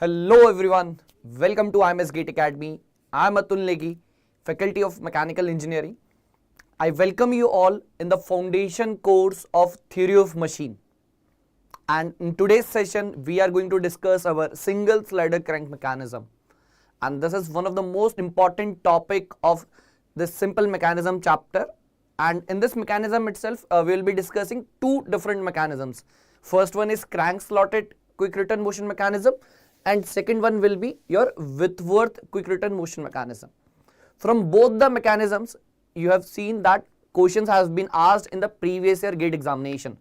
Hello everyone, welcome to IMS Gate Academy. I am ATUL NEGI, Faculty of Mechanical Engineering. I welcome you all in the foundation course of Theory of Machine. And in today's session, we are going to discuss our single slider crank mechanism. And this is one of the most important topic of this simple mechanism chapter. And in this mechanism itself, we will be discussing two different mechanisms. First one is crank slotted quick return motion mechanism, and second one will be your Whitworth quick return motion mechanism. From both the mechanisms, you have seen that questions has been asked in the previous year GATE examination.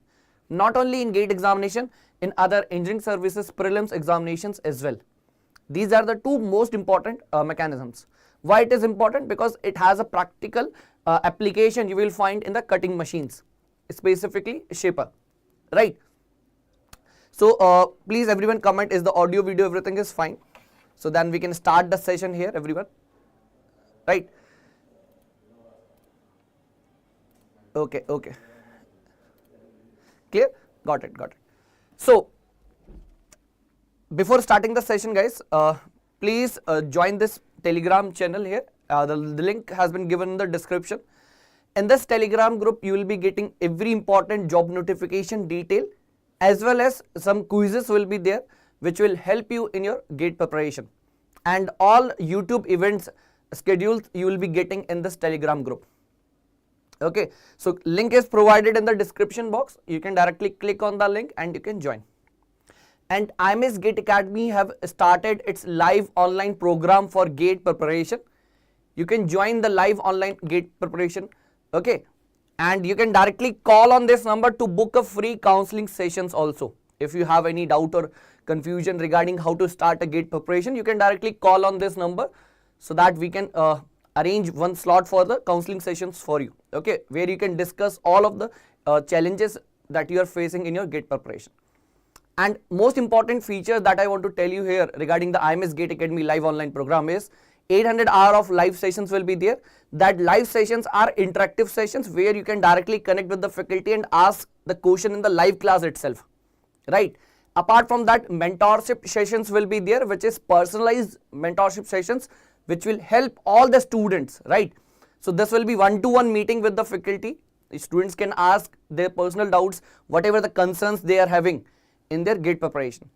Not only in GATE examination, in other engineering services prelims examinations as well. These are the two most important mechanisms. Why it is important? Because it has a practical application you will find in the cutting machines, specifically shaper, right? So please everyone comment, is the audio, video, everything is fine? So then we can start the session here, everyone, right? Okay. Clear? Got it. So before starting the session, guys, please join this Telegram channel here. The link has been given in the description. In this Telegram group, you will be getting every important job notification detail, as well as some quizzes will be there which will help you in your GATE preparation, and all YouTube events schedules you will be getting in this Telegram group. Okay, so link is provided in the description box. You can directly click on the link and you can join. And IMS Gate Academy have started its live online program for GATE preparation. You can join the live online GATE preparation. Okay, and you can directly call on this number to book a free counseling sessions also. If you have any doubt or confusion regarding how to start a GATE preparation, you can directly call on this number so that we can arrange one slot for the counseling sessions for you. Okay, where you can discuss all of the challenges that you are facing in your GATE preparation. And most important feature that I want to tell you here regarding the IMS Gate Academy live online program is 800 hours of live sessions will be there. That live sessions are interactive sessions where you can directly connect with the faculty and ask the question in the live class itself, right? Apart from that, mentorship sessions will be there, which is personalized mentorship sessions which will help all the students, right? So this will be one-to-one meeting with the faculty. The students can ask their personal doubts, whatever the concerns they are having in their GATE preparation.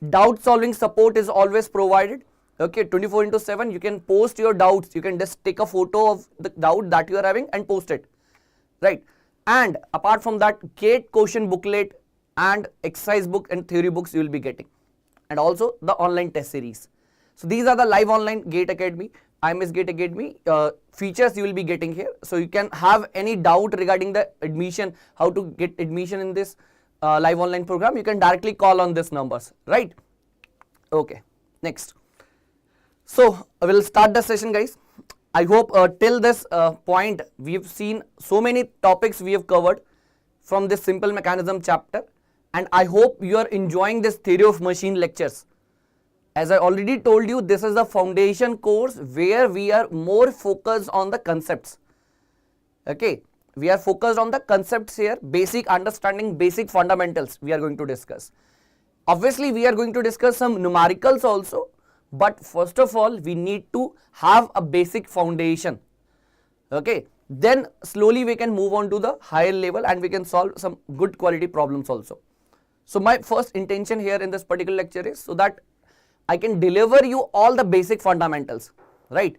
Doubt solving support is always provided. Okay, 24/7 you can post your doubts. You can just take a photo of the doubt that you are having and post it, right? And apart from that, GATE question booklet and exercise book and theory books you will be getting, and also the online test series. So these are the live online GATE Academy, IMS Gate Academy features you will be getting here. So you can have any doubt regarding the admission, how to get admission in this live online program, you can directly call on this numbers, right? Okay, next. So I will start the session, guys. I hope till this point we have seen so many topics we have covered from this simple mechanism chapter, and I hope you are enjoying this theory of machine lectures. As I already told you, this is the foundation course where we are more focused on the concepts. Okay, we are focused on the concepts here, basic understanding, basic fundamentals we are going to discuss. Obviously, we are going to discuss some numericals also. But first of all, we need to have a basic foundation. Okay, then slowly we can move on to the higher level and we can solve some good quality problems also. So my first intention here in this particular lecture is so that I can deliver you all the basic fundamentals, right?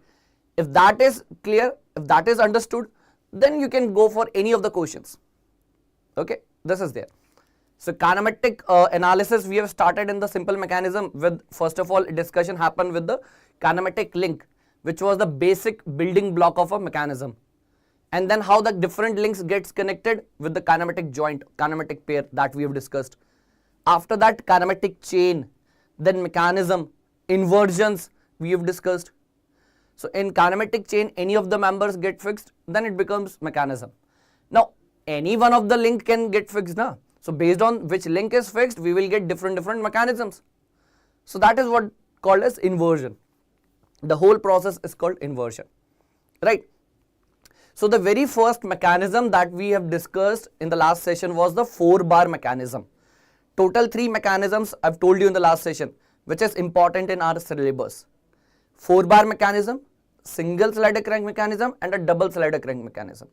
If that is clear, if that is understood, then you can go for any of the questions. Okay, this is there. So kinematic analysis we have started in the simple mechanism with, first of all, discussion happened with the kinematic link, which was the basic building block of a mechanism, and then how the different links gets connected with the kinematic joint, kinematic pair that we have discussed. After that, kinematic chain, then mechanism, inversions we have discussed. So in kinematic chain, any of the members get fixed, then it becomes mechanism. Now any one of the link can get fixed now. So based on which link is fixed, we will get different mechanisms. So that is what called as inversion. The whole process is called inversion, right? So the very first mechanism that we have discussed in the last session was the 4-bar mechanism. Total 3 mechanisms I've told you in the last session. which is important in our syllabus. 4-bar mechanism, single slider crank mechanism and a double slider crank mechanism.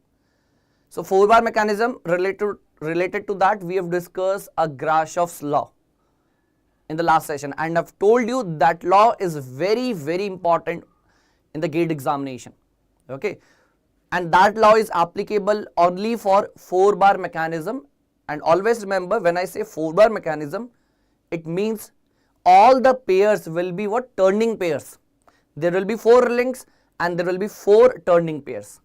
So 4-bar mechanism, related to that, we have discussed a Grashoff's law in the last session, and I've told you that law is very, very important in the gate examination. Okay, and that law is applicable only for 4-bar mechanism. And always remember, when I say 4-bar mechanism, it means all the pairs will be what? Turning pairs. There will be 4 links and there will be 4 turning pairs.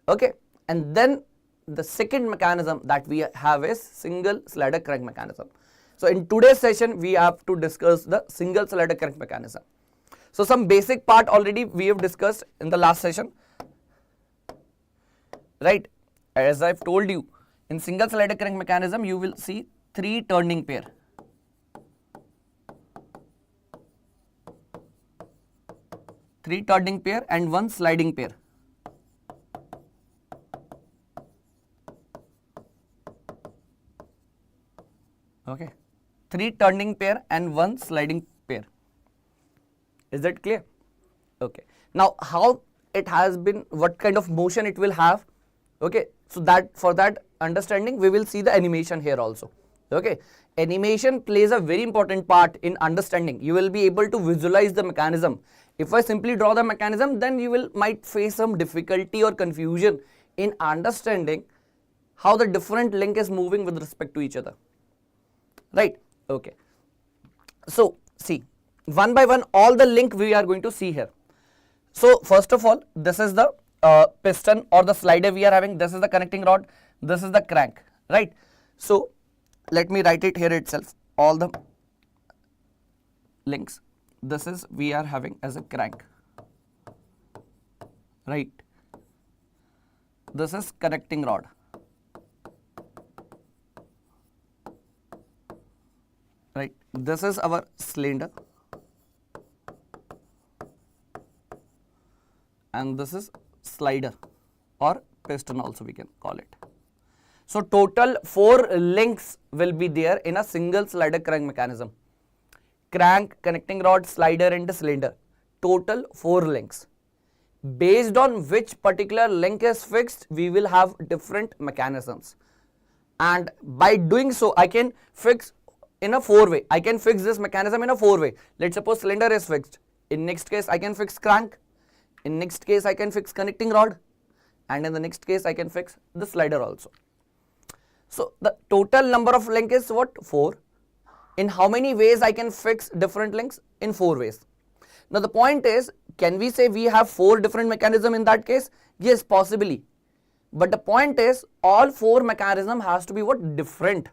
Okay, and then the second mechanism that we have is single slider crank mechanism. So in today's session, we have to discuss the single slider crank mechanism. So some basic part already we have discussed in the last session, right? As I've told you, in single slider crank mechanism, you will see 3 turning pair. Three turning pair and 1 sliding pair. Okay, 3 turning pair and 1 sliding pair. Is that clear? Okay. Now, how it has been, what kind of motion it will have? Okay, so that for that understanding, we will see the animation here also. Okay, animation plays a very important part in understanding. You will be able to visualize the mechanism. If I simply draw the mechanism, then you might face some difficulty or confusion in understanding how the different link is moving with respect to each other. Right? Okay. So, see, one by one, all the link we are going to see here. So, first of all, this is the piston or the slider we are having. This is the connecting rod. This is the crank. Right? So, let me write it here itself. All the links. This is we are having as a crank. Right? This is connecting rod. Right? This is our cylinder. And this is slider or piston also we can call it. So total 4 links will be there in a single slider crank mechanism. Crank, connecting rod, slider and cylinder. Total 4 links. Based on which particular link is fixed, we will have different mechanisms. And by doing so, I can fix in a 4-way. I can fix this mechanism in a 4-way. Let's suppose cylinder is fixed. In next case, I can fix crank. In next case, I can fix connecting rod. And in the next case, I can fix the slider also. So the total number of links is what? 4. In how many ways I can fix different links? In 4 ways. Now the point is, can we say we have 4 different mechanisms in that case? Yes, possibly. But the point is, all 4 mechanisms has to be what? Different.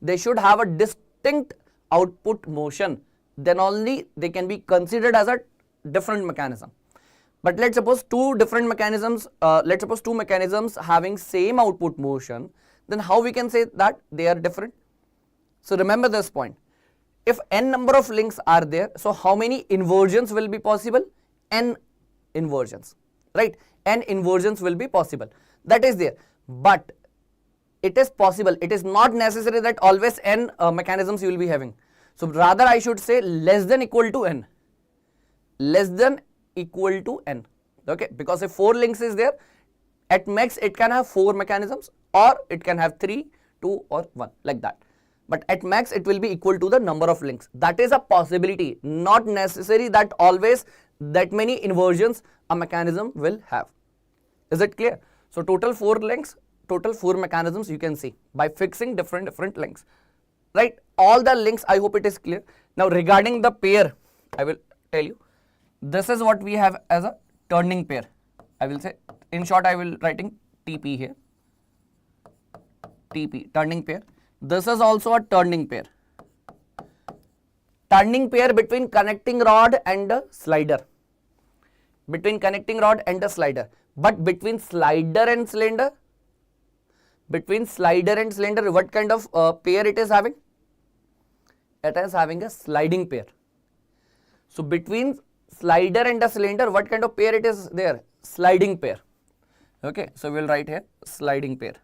They should have a distinct output motion. Then only they can be considered as a different mechanism. But let's suppose 2 different mechanisms, let's suppose 2 mechanisms having same output motion, then how we can say that they are different? So remember this point. If n number of links are there, so how many inversions will be possible? N inversions, right? N inversions will be possible. That is there. But it is possible. It is not necessary that always n mechanisms you will be having. So rather I should say less than equal to n. Less than equal to n. Okay, because if 4 links is there, at max it can have 4 mechanisms or it can have 3, 2 or 1 like that. But at max it will be equal to the number of links. That is a possibility, not necessary that always that many inversions a mechanism will have. Is it clear? So total 4 links, total 4 mechanisms you can see by fixing different links. Right? All the links, I hope it is clear. Now regarding the pair, I will tell you. This is what we have as a turning pair. I will say, in short, I will writing TP here. TP, turning pair. This is also a turning pair. Turning pair between connecting rod and a slider. Between connecting rod and a slider. But between slider and cylinder, what kind of pair it is having? It is having a sliding pair. So between slider and a cylinder, what kind of pair it is there? Sliding pair. Okay, so we will write here sliding pair.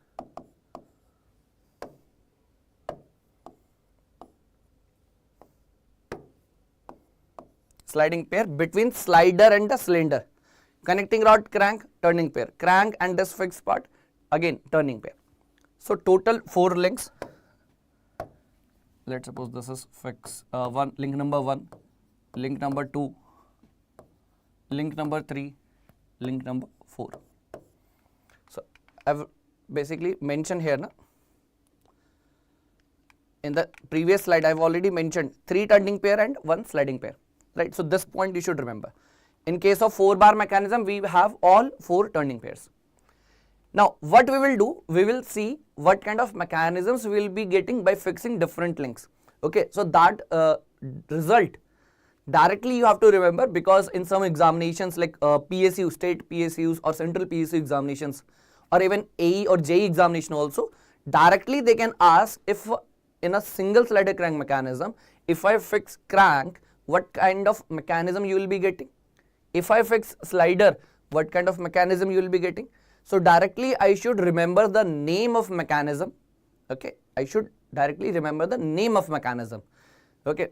sliding pair between slider and the cylinder. Connecting rod, crank, turning pair. Crank and this fixed part, again turning pair. So total 4 links. Let's suppose this is fix link number 1, link number 2, link number 3, link number 4. So I've basically mentioned here, in the previous slide I've already mentioned 3 turning pair and 1 sliding pair, right? So this point you should remember. In case of 4-bar mechanism, we have all 4 turning pairs. Now what we will do, we will see what kind of mechanisms we will be getting by fixing different links. Okay, so that result directly you have to remember, because in some examinations like PSU, state PSUs or central PSU examinations, or even AE or JE examination also, directly they can ask if in a single slider crank mechanism, if I fix crank, what kind of mechanism you will be getting? If I fix slider, what kind of mechanism you will be getting? So directly I should remember the name of mechanism. Okay, I should directly remember the name of mechanism. Okay,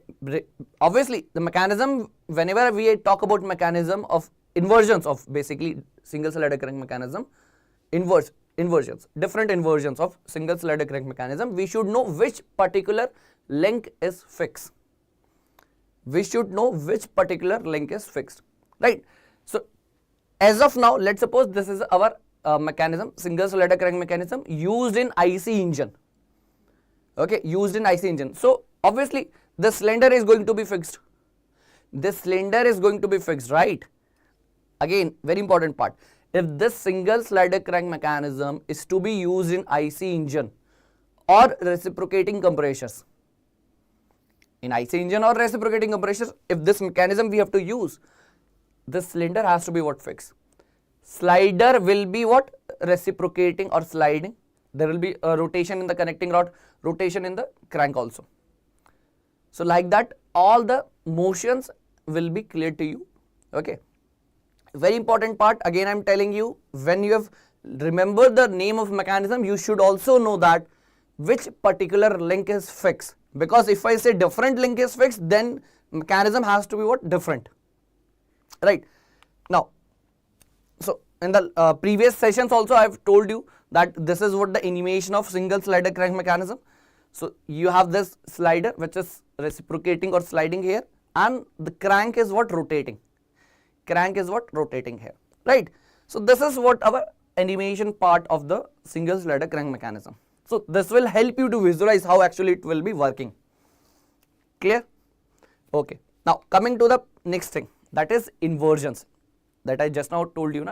obviously the mechanism, whenever we talk about mechanism of inversions of basically single slider crank mechanism, inversions, different inversions of single slider crank mechanism, we should know which particular link is fixed. We should know which particular link is fixed, right? So as of now, let's suppose this is our mechanism, single slider crank mechanism used in IC engine. Okay, used in IC engine. So obviously the cylinder is going to be fixed. This cylinder is going to be fixed, right? Again, very important part. If this single slider crank mechanism is to be used in IC engine or reciprocating compressors, in IC engine or reciprocating compressors, if this mechanism we have to use, this cylinder has to be what, fixed. Slider will be what, reciprocating or sliding. There will be a rotation in the connecting rod, rotation in the crank also. So like that, all the motions will be clear to you. Okay. Very important part, again I am telling you, when you have remembered the name of mechanism, you should also know that which particular link is fixed. Because if I say different link is fixed, then mechanism has to be what, different, right? Now, so in the previous sessions also I have told you that this is what the animation of single slider crank mechanism. So you have this slider which is reciprocating or sliding here, and the crank is what, rotating. Crank is what, rotating here, right? So this is what our animation part of the single slider crank mechanism. So this will help you to visualize how actually it will be working. Clear? Okay. Now coming to the next thing, that is inversions, that I just now told you,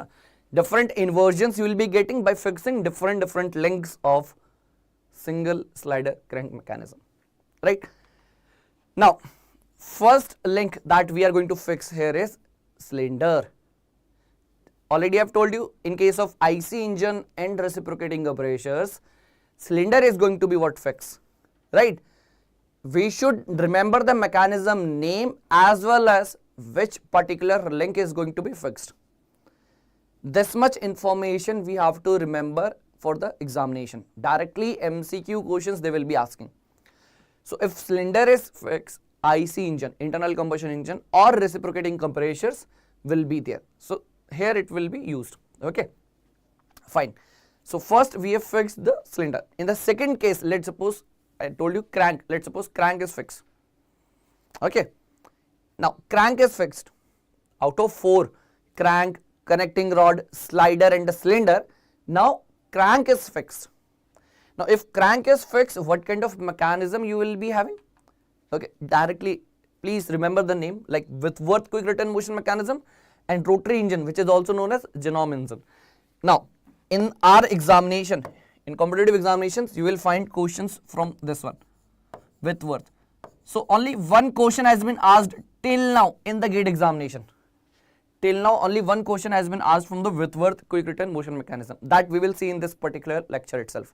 different inversions you will be getting by fixing different links of single slider crank mechanism, right? Now first link that we are going to fix here is cylinder. Already I have told you, in case of IC engine and reciprocating compressors, cylinder is going to be what, fixed, right? We should remember the mechanism name as well as which particular link is going to be fixed. This much information we have to remember for the examination. Directly MCQ questions they will be asking. So if cylinder is fixed, IC engine, internal combustion engine, or reciprocating compressors will be there. So here it will be used. Okay, fine. So first we have fixed the cylinder. In the second case, let's suppose I told you crank. Let's suppose crank is fixed. Okay. Now crank is fixed. Out of 4, crank, connecting rod, slider and the cylinder, now crank is fixed. Now if crank is fixed, what kind of mechanism you will be having? Okay, directly please remember the name, like Whitworth quick return motion mechanism and rotary engine, which is also known as Genome engine. Now in our examination, in competitive examinations, you will find questions from this one, Whitworth. So only one question has been asked till now in the gate examination. Till now only one question has been asked from the Whitworth quick return motion mechanism, that we will see in this particular lecture itself.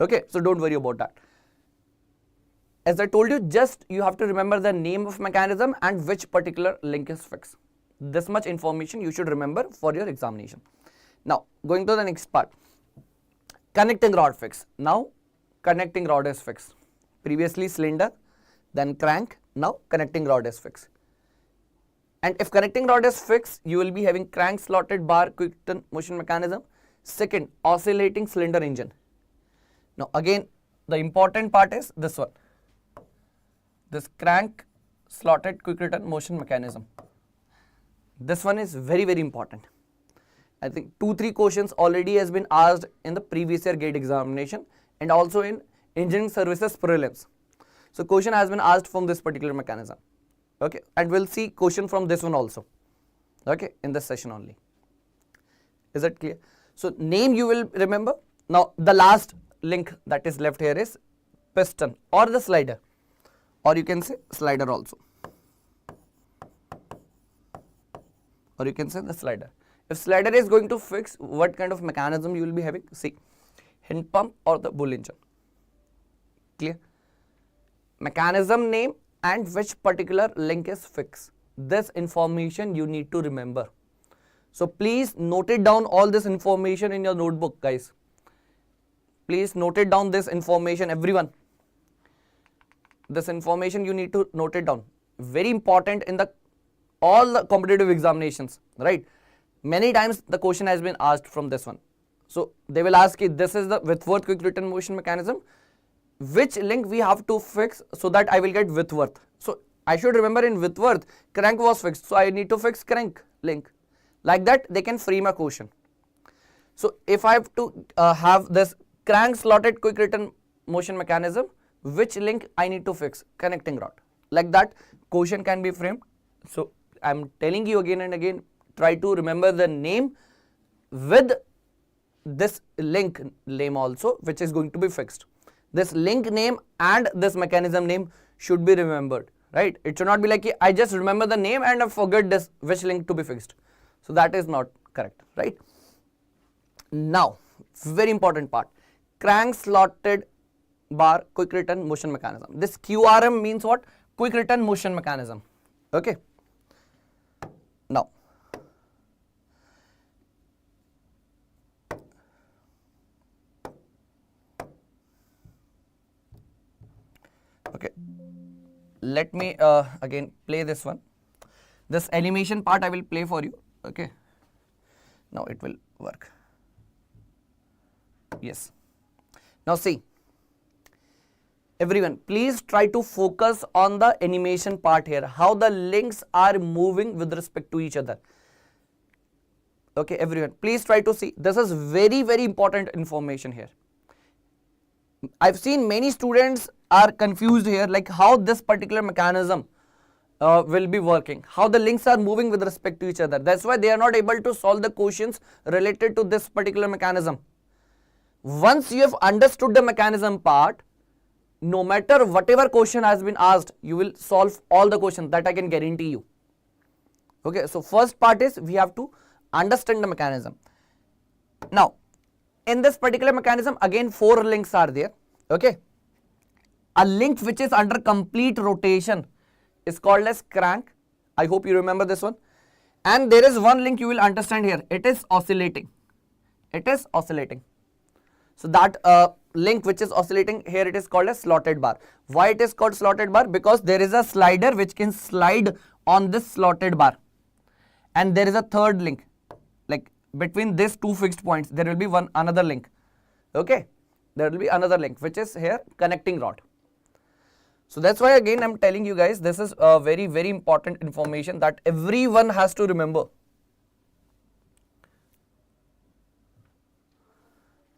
Okay, so don't worry about that. As I told you, just you have to remember the name of mechanism and which particular link is fixed. This much information you should remember for your examination. Now going to the next part, connecting rod fix. Now connecting rod is fixed. Previously cylinder, then crank, now connecting rod is fixed. And if connecting rod is fixed, you will be having crank slotted bar quick turn motion mechanism. Second, oscillating cylinder engine. Now again, the important part is this one, this crank slotted quick return motion mechanism. This one is very, very important. I think 2-3 questions already has been asked in the previous year gate examination and also in engineering services prelims. So question has been asked from this particular mechanism. Okay, and we'll see question from this one also. Okay, in this session only. Is that clear? So name you will remember. Now the last link that is left here is piston or the slider, or you can say slider also, or you can say the slider. If slider is going to fix, what kind of mechanism you will be having? See, hinge pump or the bull engine. Clear? Mechanism name and which particular link is fixed. This information you need to remember. So please note it down, all this information in your notebook, guys. Please note it down, this information, everyone. This information you need to note it down. Very important in the all the competitive examinations, right? Many times the question has been asked from this one. So they will ask you, this is the Whitworth quick return motion mechanism. Which link we have to fix so that I will get Whitworth? So I should remember in Whitworth, crank was fixed, so I need to fix crank link. Like that, they can frame a question. So if I have to have this crank slotted quick return motion mechanism, which link I need to fix? Connecting rod. Like that, question can be framed. So I am telling you again and again, try to remember the name with this link name also, which is going to be fixed. This link name and this mechanism name should be remembered, right? It should not be like I just remember the name and I forget this which link to be fixed. So that is not correct, right? Now, very important part, crank slotted bar quick return motion mechanism. This QRM means what? Quick return motion mechanism. Okay. Now, okay, let me again play this one. This animation part I will play for you. Okay, now it will work. Yes. Now see, everyone, please try to focus on the animation part here, how the links are moving with respect to each other. Okay, everyone, please try to see. This is very, very important information here. I've seen many students are confused here, like how this particular mechanism will be working, how the links are moving with respect to each other. That's why they are not able to solve the questions related to this particular mechanism. Once you have understood the mechanism part, no matter whatever question has been asked, you will solve all the questions, that I can guarantee you. Okay, so first part is we have to understand the mechanism. Now, in this particular mechanism, again 4 links are there. Okay, a link which is under complete rotation is called as crank. I hope you remember this one. And there is one link you will understand here. It is oscillating. It is oscillating. So that link which is oscillating here, it is called as slotted bar. Why it is called slotted bar? Because there is a slider which can slide on this slotted bar. And there is a third link, like between these 2 fixed points, there will be another link. Okay, there will be another link which is here connecting rod. So that's why again I'm telling you guys, this is a very, very important information that everyone has to remember.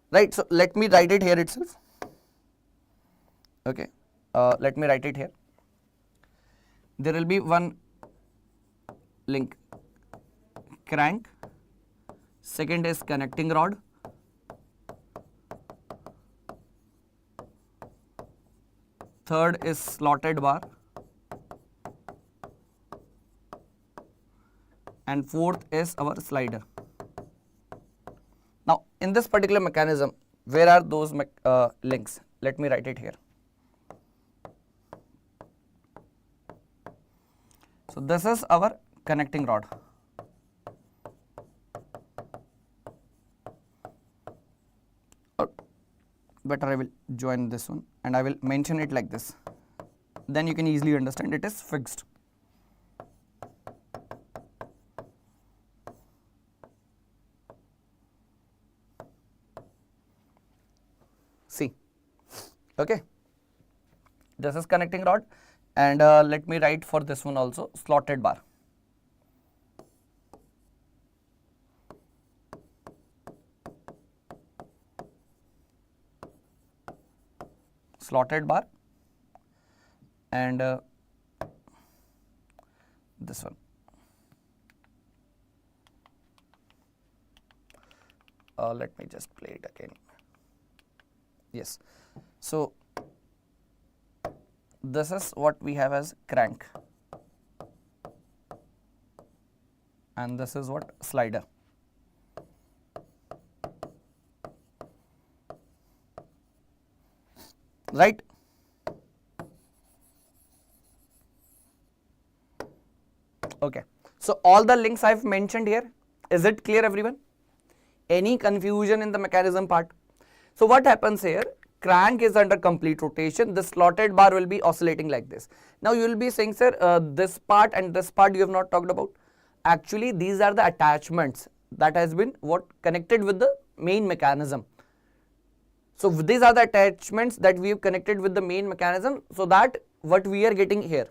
Right, so let me write it here itself. Okay, let me write it here. There will be one link crank, second is connecting rod, third is slotted bar, and fourth is our slider. Now, in this particular mechanism, where are those links? Let me write it here. So, this is our connecting rod. Or better I will join this one and I will mention it like this. Then you can easily understand it is fixed. Okay, this is connecting rod, and let me write for this one also, slotted bar. Slotted bar, and this one. Let me just play it again. Yes, so this is what we have as crank, and this is what slider. Right? Okay, so all the links I've mentioned here, is it clear everyone? Any confusion in the mechanism part? So what happens here, crank is under complete rotation, the slotted bar will be oscillating like this. Now you will be saying, sir, this part and this part you have not talked about. Actually these are the attachments that has been what connected with the main mechanism. So these are the attachments that we have connected with the main mechanism, so that what we are getting here.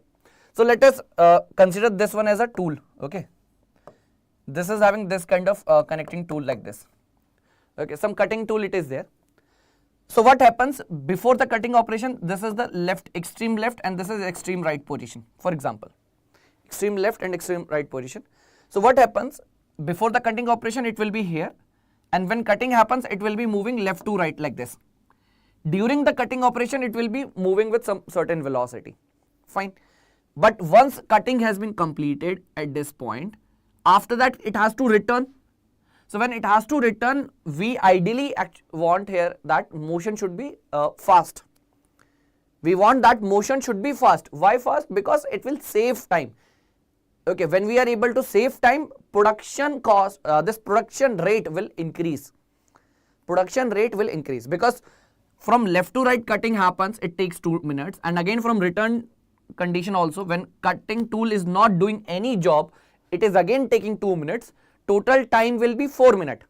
So let us consider this one as a tool. Okay, this is having this kind of connecting tool like this. Okay, some cutting tool it is there. So what happens before the cutting operation, this is the left, extreme left, and this is extreme right position, for example, extreme left and extreme right position. So what happens before the cutting operation, it will be here, and when cutting happens it will be moving left to right like this. During the cutting operation it will be moving with some certain velocity, fine. But once cutting has been completed at this point, after that it has to return. So when it has to return, we ideally want here that motion should be fast. We want that motion should be fast. Why fast? Because it will save time. Okay, when we are able to save time, production cost, this production rate will increase. Production rate will increase because from left to right cutting happens, it takes 2 minutes, and again from return condition also, when cutting tool is not doing any job, it is again taking 2 minutes. Total time will be 4 minutes.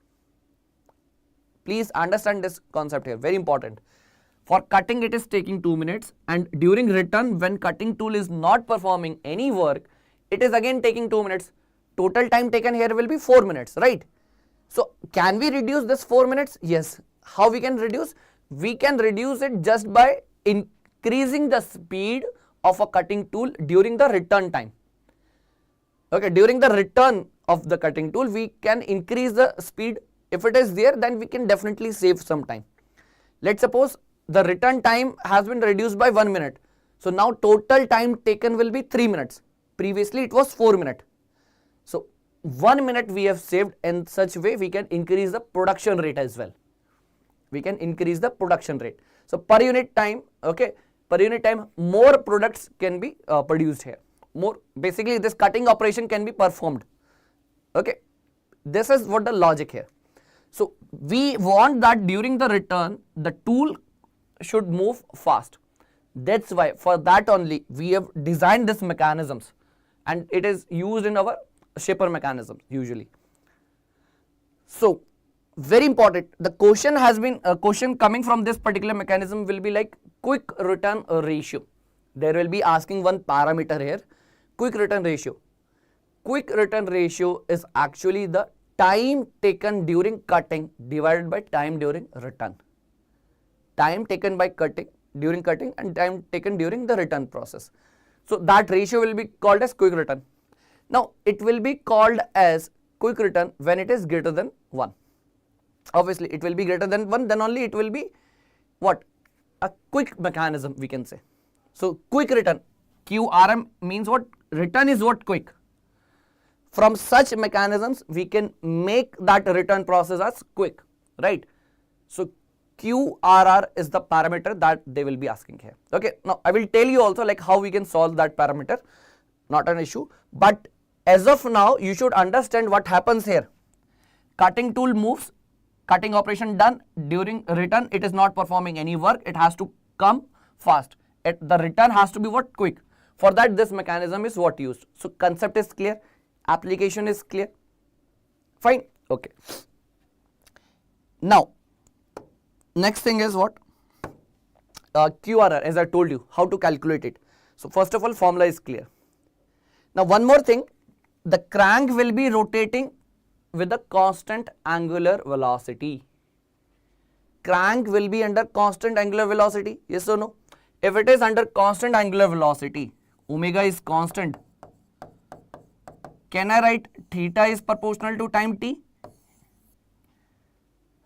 Please understand this concept here, very important. For cutting it is taking 2 minutes, and during return when cutting tool is not performing any work, it is again taking 2 minutes. Total time taken here will be 4 minutes, right? So can we reduce this 4 minutes? Yes. How we can reduce? We can reduce it just by increasing the speed of a cutting tool during the return time. Okay, during the return of the cutting tool, we can increase the speed. If it is there, then we can definitely save some time. Let's suppose the return time has been reduced by 1 minute. So now total time taken will be 3 minutes. Previously it was 4 minutes. So 1 minute we have saved. In such way we can increase the production rate as well. We can increase the production rate. So per unit time, okay, per unit time more products can be produced here. More, basically this cutting operation can be performed. Okay, this is what the logic here. So we want that during the return the tool should move fast. That's why for that only we have designed this mechanisms, and it is used in our shaper mechanism usually. So very important, the question has been a question coming from this particular mechanism will be like quick return ratio. There will be asking one parameter here, quick return ratio. Quick return ratio is actually the time taken during cutting divided by time during return. Time taken by cutting during cutting and time taken during the return process. So that ratio will be called as quick return. Now it will be called as quick return when it is greater than 1. Obviously it will be greater than 1, then only it will be what? A quick mechanism we can say. So quick return, QRM means what? Return is what? Quick. From such mechanisms we can make that return process as quick, right? So QRR is the parameter that they will be asking here. Okay, now I will tell you also like how we can solve that parameter, not an issue, but as of now you should understand what happens here. Cutting tool moves, cutting operation done, during return it is not performing any work, it has to come fast. The return has to be what? Quick. For that this mechanism is what used. So concept is clear, application is clear, fine. Okay, now next thing is what? QRR, as I told you how to calculate it. So first of all, formula is clear. Now one more thing, the crank will be rotating with a constant angular velocity. Crank will be under constant angular velocity, yes or no? If it is under constant angular velocity, omega is constant, can I write theta is proportional to time t?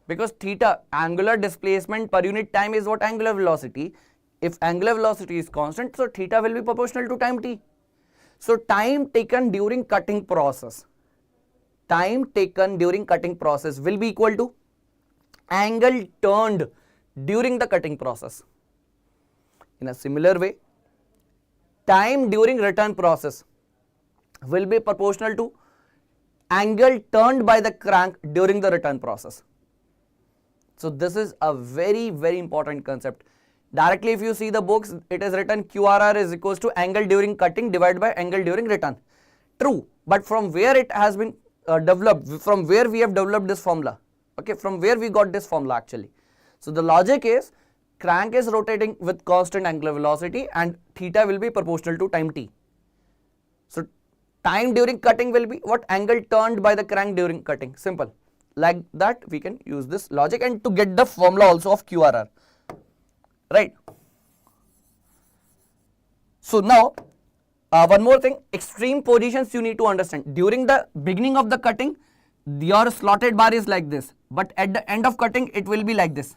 Because theta, angular displacement per unit time, is what? Angular velocity. If angular velocity is constant, so theta will be proportional to time t. So time taken during cutting process, will be equal to angle turned during the cutting process. In a similar way, time during return process will be proportional to angle turned by the crank during the return process. So this is a very, very important concept. Directly if you see the books, it is written QRR is equals to angle during cutting divided by angle during return. True, but from where it has been developed, from where we have developed this formula, okay, from where we got this formula actually. So the logic is, crank is rotating with constant angular velocity and theta will be proportional to time t. So time during cutting will be what? Angle turned by the crank during cutting. Simple. Like that we can use this logic and to get the formula also of QRR. Right. So now one more thing, extreme positions you need to understand. During the beginning of the cutting, your slotted bar is like this, but at the end of cutting it will be like this.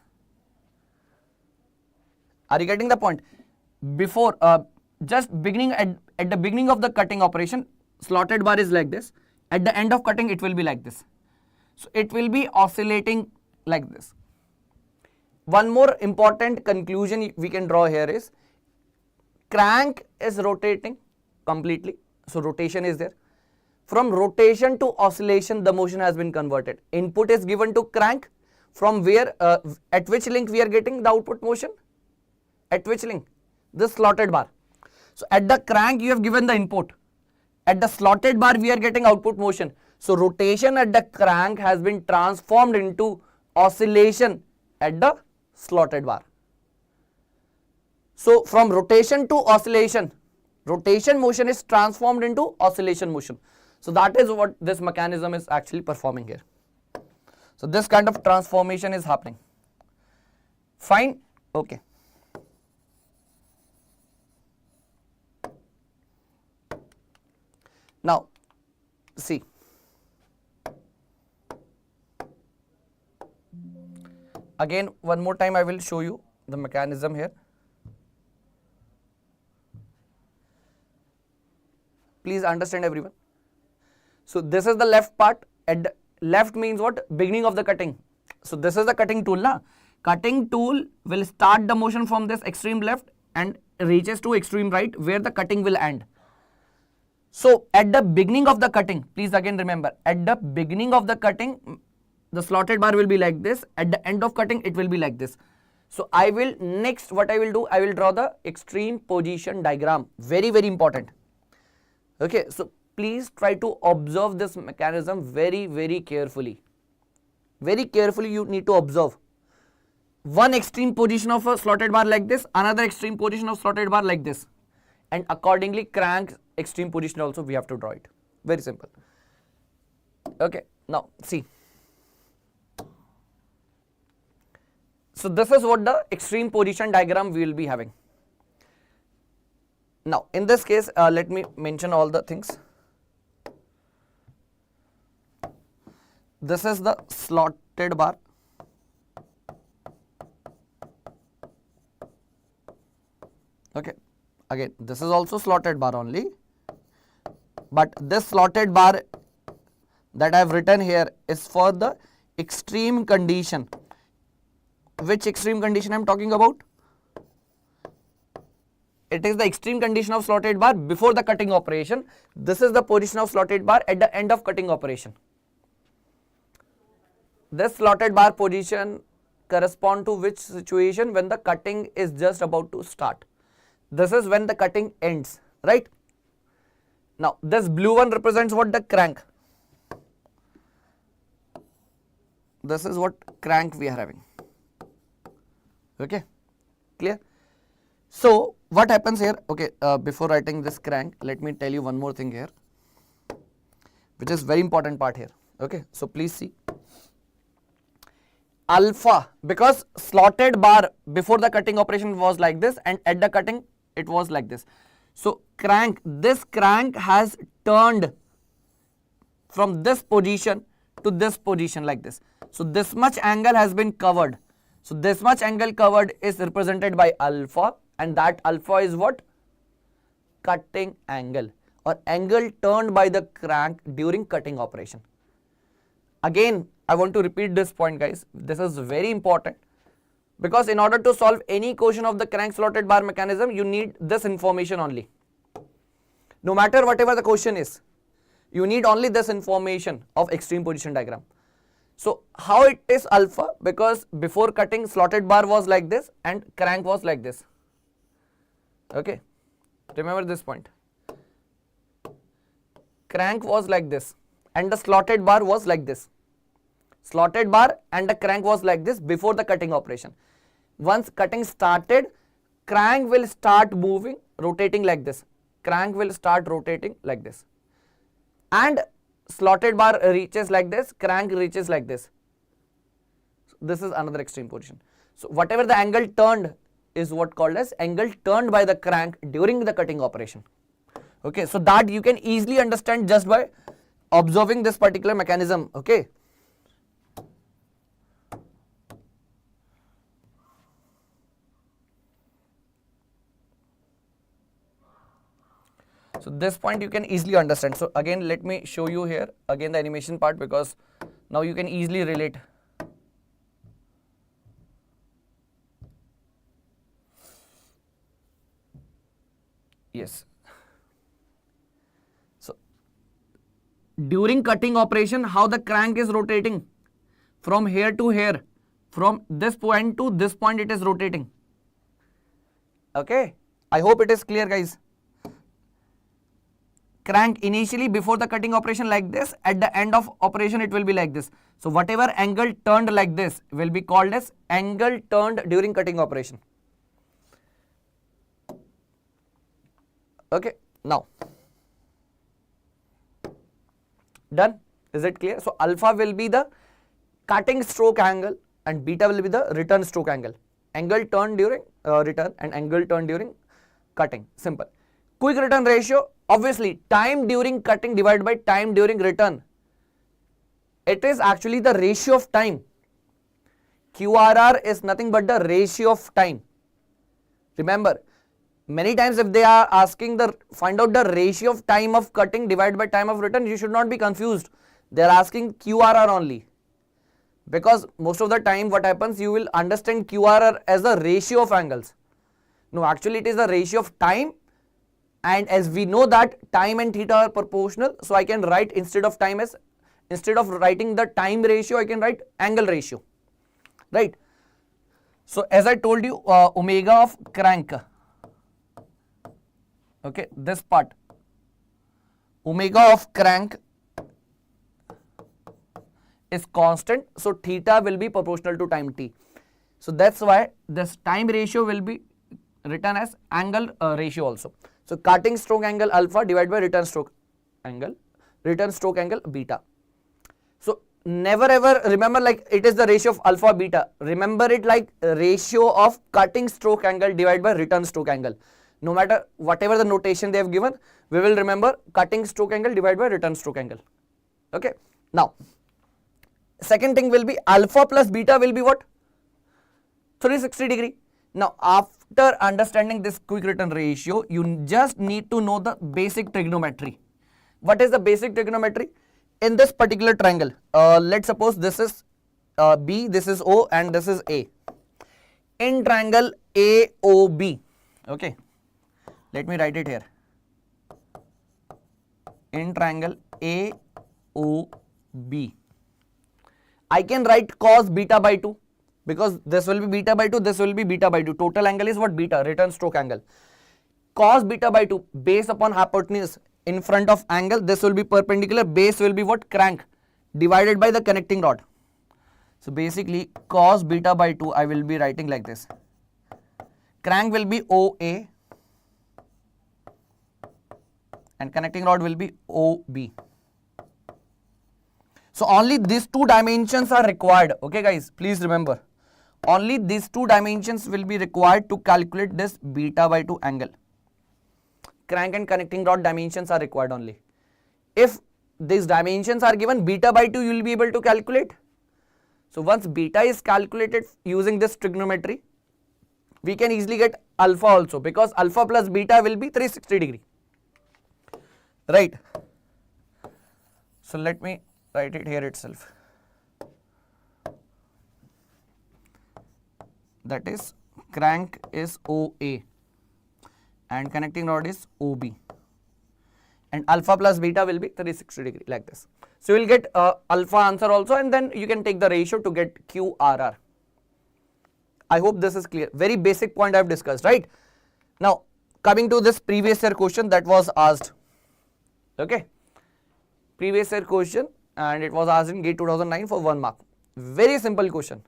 Are you getting the point? Before just beginning at the beginning of the cutting operation, slotted bar is like this. At the end of cutting it will be like this. So it will be oscillating like this. One more important conclusion we can draw here is, crank is rotating completely, so rotation is there. From rotation to oscillation, the motion has been converted. Input is given to crank, from where at which link we are getting the output motion? At which link? This slotted bar. So at the crank you have given the input, at the slotted bar we are getting output motion. So rotation at the crank has been transformed into oscillation at the slotted bar. So from rotation to oscillation, rotation motion is transformed into oscillation motion. So that is what this mechanism is actually performing here. So this kind of transformation is happening. Fine, okay. Now see, again one more time I will show you the mechanism here. Please understand everyone. So this is the left part. At the left means what? Beginning of the cutting. So this is the cutting tool, na? Cutting tool will start the motion from this extreme left and reaches to extreme right, where the cutting will end. So at the beginning of the cutting, please again remember, at the beginning of the cutting, the slotted bar will be like this. At the end of cutting, it will be like this. So I will next, what I will do, I will draw the extreme position diagram. Very, very important. Okay, so please try to observe this mechanism very, very carefully. Very carefully you need to observe. One extreme position of a slotted bar like this, another extreme position of slotted bar like this. And accordingly crank extreme position also we have to draw it. Very simple. Okay, now see. So this is what the extreme position diagram we will be having. Now in this case, let me mention all the things. This is the slotted bar. Okay, again this is also slotted bar only, but this slotted bar that I have written here is for the extreme condition. Which extreme condition I am talking about? It is the extreme condition of slotted bar before the cutting operation. This is the position of slotted bar at the end of cutting operation. This slotted bar position correspond to which situation? When the cutting is just about to start. This is when the cutting ends, right? Now this blue one represents what? The crank. This is what crank we are having. Okay, clear? So what happens here? Okay, before writing this crank, let me tell you one more thing here, which is very important part here. Okay, so please see. Alpha, because slotted bar before the cutting operation was like this, and at the cutting it was like this. So crank, this crank has turned from this position to this position like this. So this much angle has been covered. So this much angle covered is represented by alpha, and that alpha is what? Cutting angle, or angle turned by the crank during cutting operation. Again, I want to repeat this point, guys. This is very important, because in order to solve any question of the crank slotted bar mechanism, you need this information only. No matter whatever the question is, you need only this information of extreme position diagram. So how it is alpha? Because before cutting, slotted bar was like this and crank was like this. Okay, remember this point. Crank was like this and the slotted bar was like this. Slotted bar and the crank was like this before the cutting operation. Once cutting started, crank will start moving, rotating like this. Crank will start rotating like this. And slotted bar reaches like this, crank reaches like this. So this is another extreme position. So whatever the angle turned is what called as angle turned by the crank during the cutting operation. Okay, so that you can easily understand just by observing this particular mechanism. Okay. So this point you can easily understand. So again, let me show you here again the animation part, because now you can easily relate. Yes. So during cutting operation, how the crank is rotating from here to here, from this point to this point it is rotating. Okay, I hope it is clear, guys. Crank initially before the cutting operation like this, at the end of operation it will be like this. So whatever angle turned like this will be called as angle turned during cutting operation. Okay, now done. Is it clear? So alpha will be the cutting stroke angle and beta will be the return stroke angle. Angle turned during return and angle turned during cutting. Simple. Quick return ratio, obviously time during cutting divided by time during return. It is actually the ratio of time. QRR is nothing but the ratio of time. Remember, many times if they are asking find out the ratio of time of cutting divided by time of return, you should not be confused. They are asking QRR only. Because most of the time what happens, you will understand QRR as the ratio of angles. No, actually it is the ratio of time, and as we know that time and theta are proportional, so I can write instead of writing the time ratio, I can write angle ratio, right? So as I told you, omega of crank, okay, this part, omega of crank is constant, so theta will be proportional to time t. So that's why this time ratio will be written as angle ratio also. So cutting stroke angle alpha divided by return stroke angle beta. So never ever remember like it is the ratio of alpha beta. Remember it like ratio of cutting stroke angle divided by return stroke angle. No matter whatever the notation they have given, we will remember cutting stroke angle divided by return stroke angle. Okay. Now, second thing will be alpha plus beta will be what? 360 degree. Now, after understanding this quick return ratio, you just need to know the basic trigonometry. What is the basic trigonometry? In this particular triangle, let's suppose this is B, this is O, and this is A. In triangle AOB, okay, let me write it here. In triangle AOB, I can write cos beta by 2. Because this will be beta by 2, this will be beta by 2. Total angle is what? Beta, return stroke angle. Cos beta by 2, base upon hypotenuse in front of angle, this will be perpendicular, base will be what? Crank, divided by the connecting rod. So basically cos beta by 2, I will be writing like this. crank will be OA and connecting rod will be OB. So only these two dimensions are required. Okay guys, please remember, only these two dimensions will be required to calculate this beta by 2 angle. Crank and connecting rod dimensions are required only. If these dimensions are given, beta by 2 you will be able to calculate. So once beta is calculated using this trigonometry, we can easily get alpha also, because alpha plus beta will be 360 degree. Right. So let me write it here itself. That is, crank is OA and connecting rod is OB, and alpha plus beta will be 360 degree, like this. So you will get alpha answer also, and then you can take the ratio to get QRR. I hope this is clear. Very basic point I have discussed, right? Now coming to this previous year question that was asked. Okay, previous year question, and it was asked in GATE 2009 for 1 mark. Very simple question.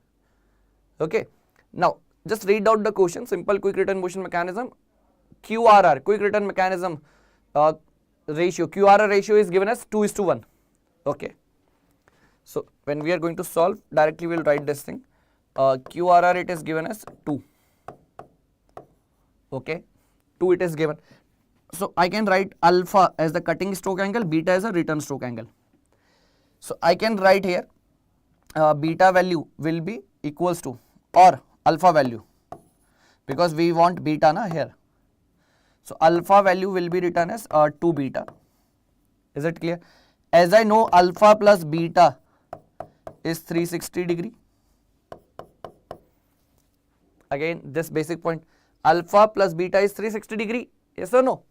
Okay, now just read out the question. Simple quick return motion mechanism, QRR, quick return mechanism ratio, QRR ratio is given as 2:1. Okay, so when we are going to solve, directly we will write this thing. QRR it is given as 2. Okay, 2 it is given. So I can write alpha as the cutting stroke angle, beta as a return stroke angle. So I can write here beta value will be equals to, or alpha value, because we want beta na here. So alpha value will be written as 2 beta. Is it clear? As I know, alpha plus beta is 360 degree. Again this basic point, alpha plus beta is 360 degree, yes or no?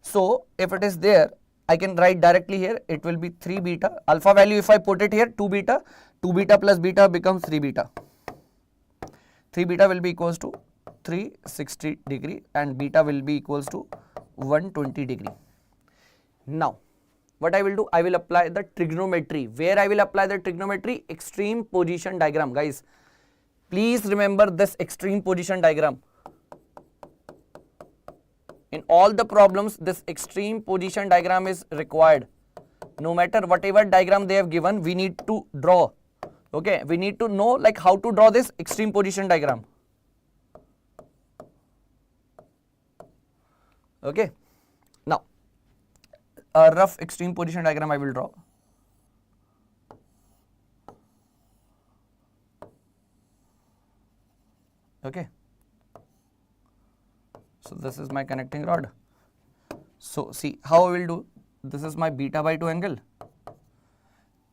So if it is there, I can write directly here, it will be 3 beta. Alpha value if I put it here, 2 beta, 2 beta plus beta becomes 3 beta. 3 beta will be equals to 360 degree and beta will be equals to 120 degree. Now what I will do, I will apply the trigonometry. Where I will apply the trigonometry? Extreme position diagram. Guys, please remember this extreme position diagram. In all the problems, this extreme position diagram is required. No matter whatever diagram they have given, we need to draw. Okay, we need to know like how to draw this extreme position diagram. Okay, now a rough extreme position diagram I will draw. Okay, so this is my connecting rod. So see how I will do. This is my beta by 2 angle.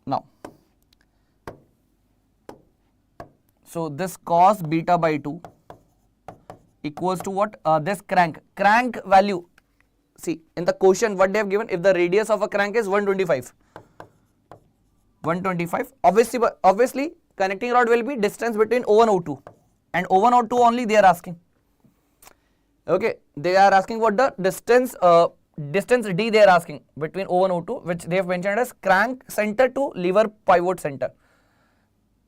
Now, so this cos beta by 2 equals to what? This crank value. See in the question what they have given, if the radius of a crank is 125. Obviously connecting rod will be distance between O1 O2, and O1 O2 only they are asking. Okay, they are asking what the distance D they are asking between O1 O2, which they have mentioned as crank center to lever pivot center.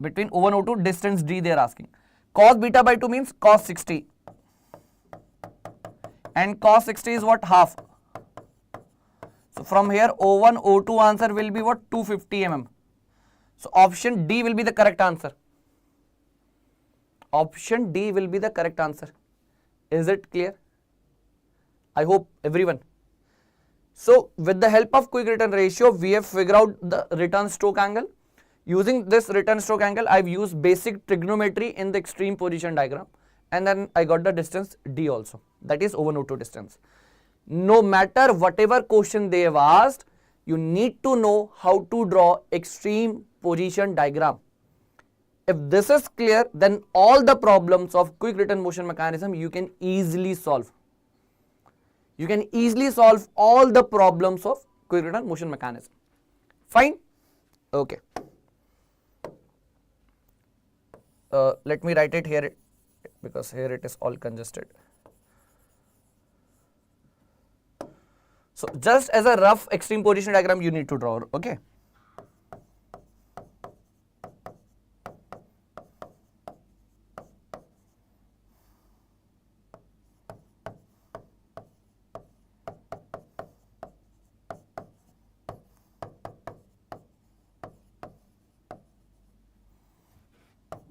Between O1 O2 distance D they are asking. Cos beta by 2 means cos 60, and cos 60 is what? Half. So from here O1 O2 answer will be what? 250 mm. So option D will be the correct answer. Option D will be the correct answer. Is it clear? I hope everyone. So with the help of quick return ratio, we have figured out the return stroke angle. Using this return stroke angle, I have used basic trigonometry in the extreme position diagram, and then I got the distance D also, that is O1 O2 distance. No matter whatever question they have asked, you need to know how to draw extreme position diagram. If this is clear, then all the problems of quick return motion mechanism you can easily solve. You can easily solve all the problems of quick return motion mechanism. Fine? Okay. Let me write it here because here it is all congested. So just as a rough extreme position diagram you need to draw, okay?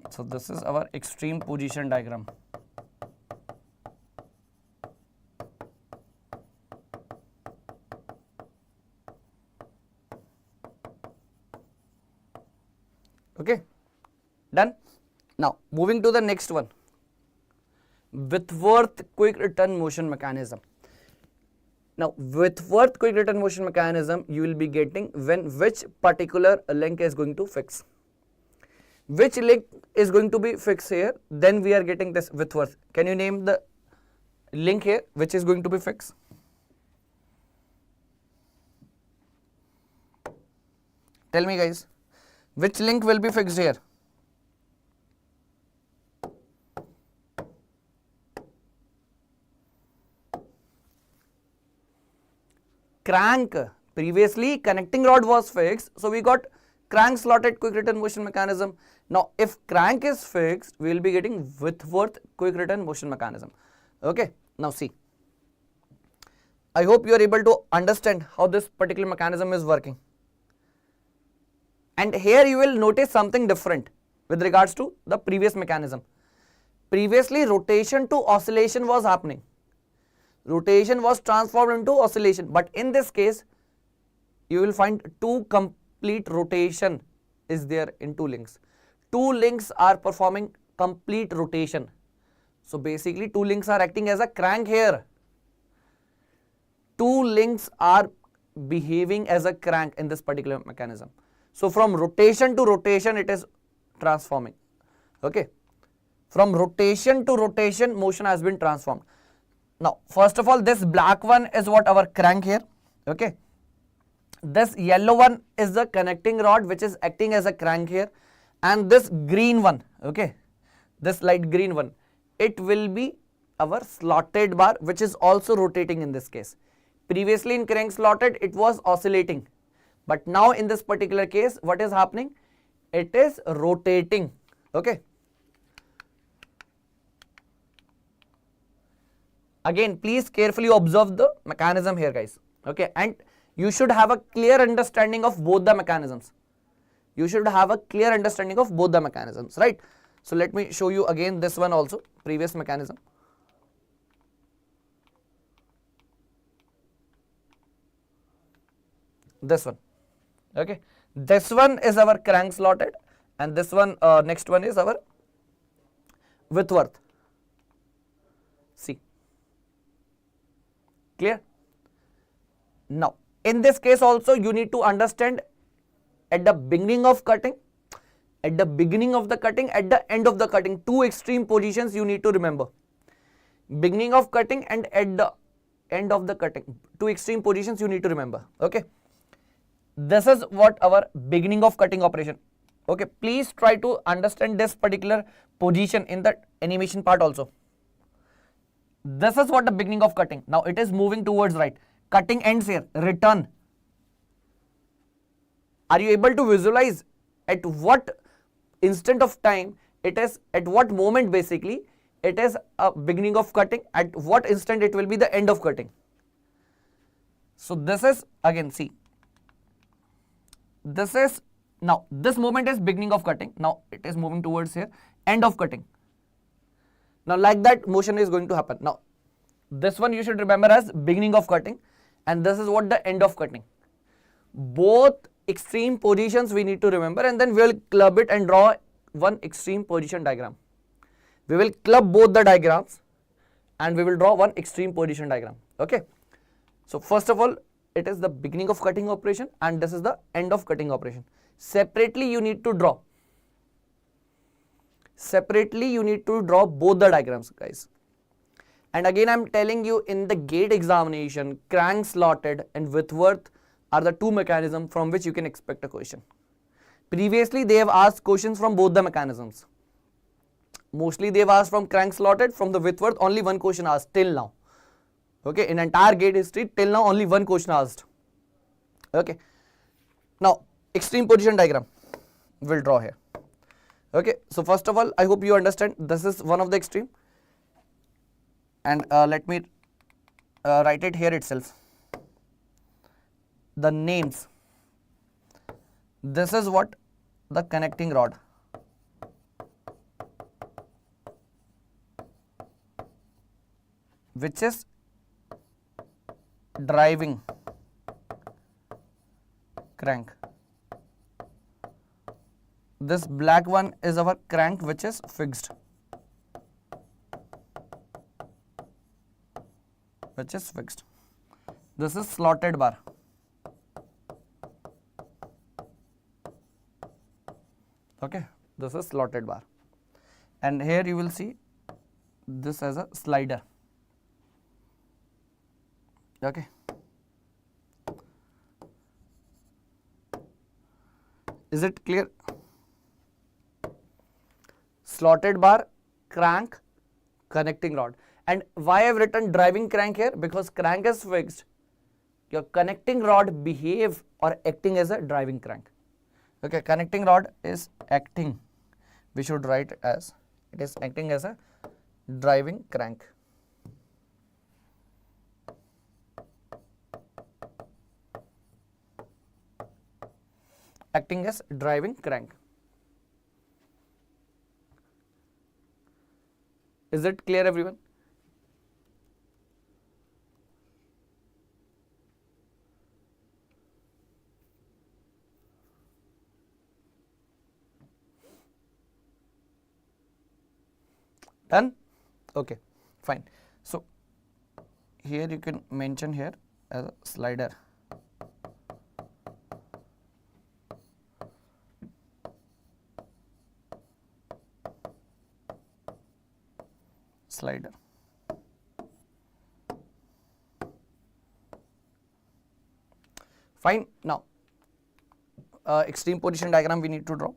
So this is our extreme position diagram. Okay, done. Now moving to the next one, Whitworth quick return motion mechanism. Now Whitworth quick return motion mechanism you will be getting when which particular link is going to fix. Which link is going to be fixed here, then we are getting this Whitworth. Can you name the link here which is going to be fixed? Tell me guys, which link will be fixed here? Crank. Previously connecting rod was fixed, so we got crank slotted quick return motion mechanism. Now if crank is fixed, we will be getting Whitworth quick return motion mechanism. Okay, now see, I hope you are able to understand how this particular mechanism is working. And here you will notice something different with regards to the previous mechanism. Previously rotation to oscillation was happening. Rotation was transformed into oscillation, but in this case you will find two complete rotation is there in two links. Two links are performing complete rotation. So basically two links are acting as a crank here. Two links are behaving as a crank in this particular mechanism. So from rotation to rotation it is transforming. Okay, from rotation to rotation motion has been transformed. Now first of all, this black one is what our crank here. Okay, this yellow one is the connecting rod which is acting as a crank here, and this green one, okay, this light green one, it will be our slotted bar which is also rotating in this case. Previously in crank slotted it was oscillating, but now in this particular case what is happening? It is rotating. Okay, again please carefully observe the mechanism here guys. Okay, and you should have a clear understanding of both the mechanisms. You should have a clear understanding of both the mechanisms, right? So let me show you again this one also, previous mechanism. This one. Okay, this one is our crank slotted, and this one next one is our Whitworth. See, clear? Now in this case also you need to understand at the beginning of cutting, at the beginning of the cutting, at the end of the cutting, two extreme positions you need to remember. Beginning of cutting and at the end of the cutting, two extreme positions you need to remember. Okay, this is what our beginning of cutting operation. Okay, please try to understand this particular position in the animation part also. This is what the beginning of cutting. Now it is moving towards right. Cutting ends here, return. Are you able to visualize at what instant of time it is, at what moment basically it is a beginning of cutting, at what instant it will be the end of cutting? So this is again, see, this is now, this moment is beginning of cutting. Now it is moving towards here, end of cutting. Now like that motion is going to happen. Now this one you should remember as beginning of cutting, and this is what the end of cutting. Both extreme positions we need to remember, and then we will club it and draw one extreme position diagram. We will club both the diagrams and we will draw one extreme position diagram. Okay, so first of all it is the beginning of cutting operation and this is the end of cutting operation. Separately you need to draw. Separately you need to draw both the diagrams guys. And again I am telling you, in the gate examination, crank slotted and Whitworth are the two mechanisms from which you can expect a question. Previously they have asked questions from both the mechanisms. Mostly they have asked from crank slotted, from the Whitworth only one question asked till now. Okay, in entire gate history till now only one question asked. Okay, now extreme position diagram we will draw here. Okay, so first of all I hope you understand this is one of the extreme, and let me write it here itself. The names. This is what the connecting rod. which is driving crank. This black one is our crank which is fixed. This is slotted bar. Okay, this is slotted bar. And here you will see this as a slider. Okay. Is it clear? Slotted bar, crank, connecting rod. And why I have written driving crank here? Because crank is fixed. Your connecting rod behave or acting as a driving crank. Okay, connecting rod is acting. We should write as it is acting as a driving crank. Acting as driving crank. Is it clear, everyone? Done? Okay, fine. So here you can mention here as a slider. Slider. Fine. Now, extreme position diagram we need to draw.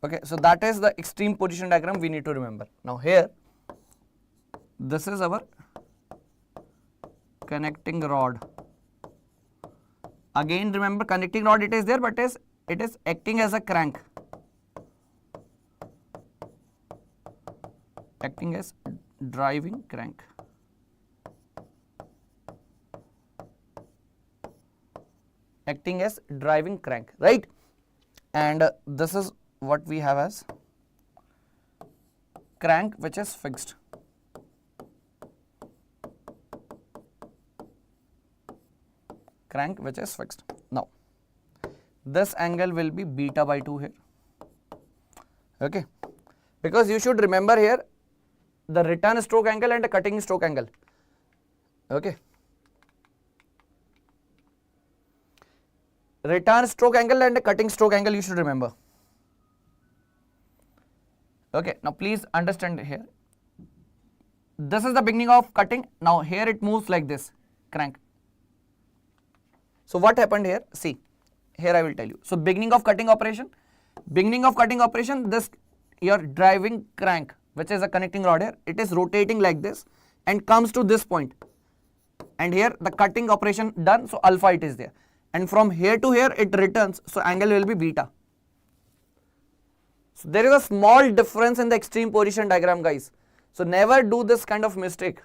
Okay, so that is the extreme position diagram we need to remember. Now here, this is our connecting rod. Again remember, connecting rod it is there, but it is acting as a crank. Acting as driving crank. Acting as driving crank, right? And this is what we have as crank which is fixed. Crank which is fixed. Now, this angle will be beta by 2 here. Okay, because you should remember here the return stroke angle and the cutting stroke angle. Okay. Return stroke angle and the cutting stroke angle you should remember. Okay, now please understand here. This is the beginning of cutting. Now here it moves like this, crank. So what happened here? See, here I will tell you. So beginning of cutting operation, this your driving crank, which is a connecting rod here, it is rotating like this and comes to this point. And here the cutting operation done, so alpha it is there. And from here to here it returns, so angle will be beta. So there is a small difference in the extreme position diagram, guys. So never do this kind of mistake.